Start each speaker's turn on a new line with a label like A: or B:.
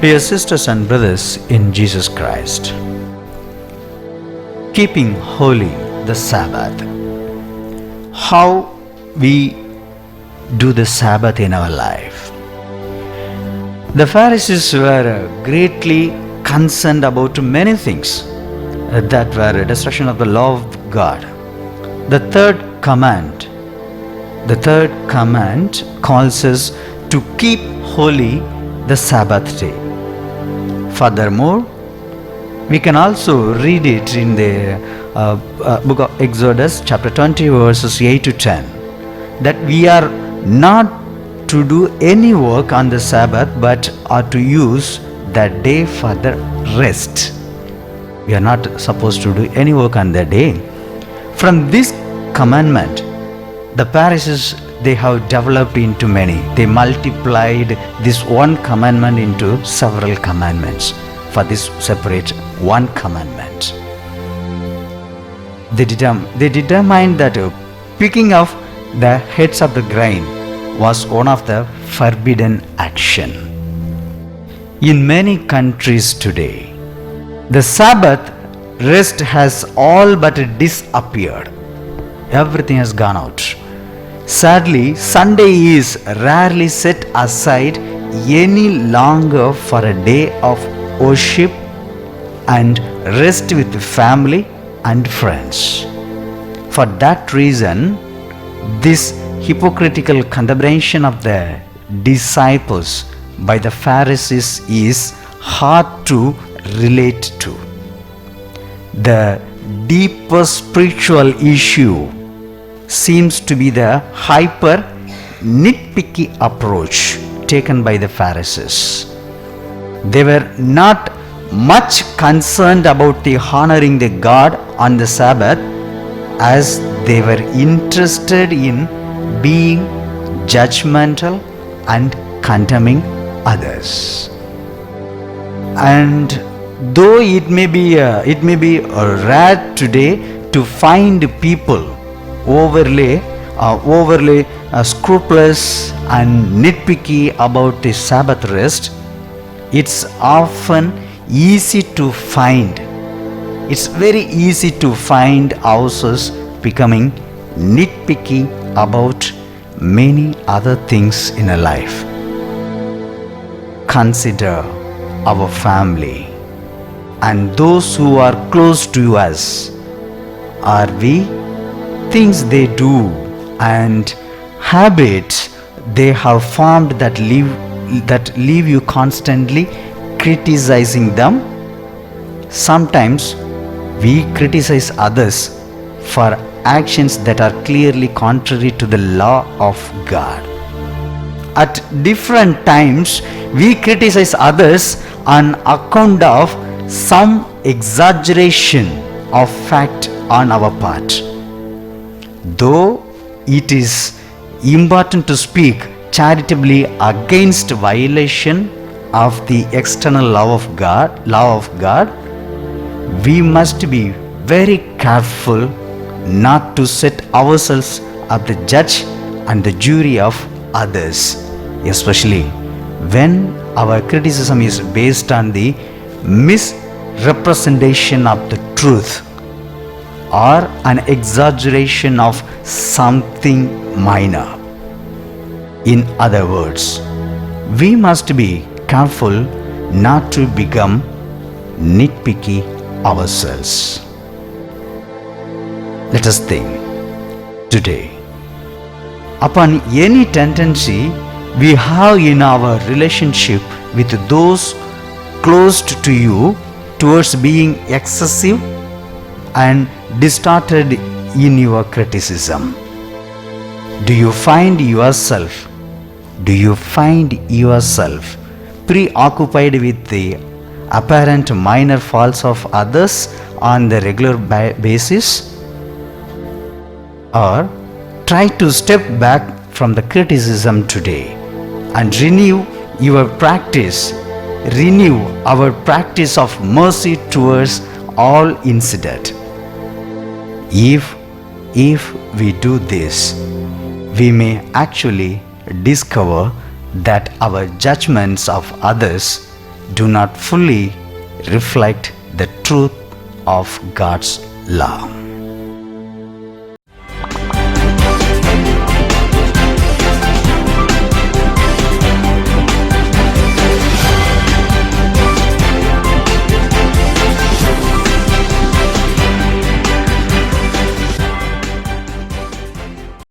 A: Dear sisters and brothers in Jesus Christ, keeping holy the Sabbath. How we do the Sabbath in our life. The Pharisees were greatly concerned about many things that were a destruction of the law of God. The third command calls us to keep holy the Sabbath day. Furthermore, we can also read it in the book of Exodus chapter 20 verses 8 to 10, that we are not to do any work on the Sabbath but are to use that day for the rest. We are not supposed to do any work on that day. From this commandment, the Pharisees, they have developed into many. They multiplied this one commandment into several commandments for this separate one commandment. They determined that picking off the heads of the grain was one of the forbidden action. In many countries today, the Sabbath rest has all but disappeared. Everything has gone out. Sadly, Sunday is rarely set aside any longer for a day of worship and rest with family and friends. For that reason, this hypocritical condemnation of the disciples by the Pharisees is hard to relate to. The deeper spiritual issue seems to be the hyper nitpicky approach taken by the Pharisees. They were not much concerned about the honoring the God on the Sabbath, as they were interested in being judgmental and condemning others. And though it may be rare today to find people overly scrupulous and nitpicky about the Sabbath rest, it's often easy to find. It's very easy to find ourselves becoming nitpicky about many other things in our life. Consider our family and those who are close to us. Are we things they do and habits they have formed that leave you constantly criticizing them? Sometimes we criticize others for actions that are clearly contrary to the law of God. At different times, we criticize others on account of some exaggeration of fact on our part. Though it is important to speak charitably against violation of the external law of God, we must be very careful not to set ourselves as the judge and the jury of others, especially when our criticism is based on the misrepresentation of the truth or an exaggeration of something minor. In other words, we must be careful not to become nitpicky ourselves. Let us think today upon any tendency we have in our relationship with those close to you towards being excessive and distorted in your criticism. Do you find yourself preoccupied with the apparent minor faults of others on the regular basis? Or try to step back from the criticism today and renew our practice of mercy towards all incident. If we do this, we may actually discover that our judgments of others do not fully reflect the truth of God's law.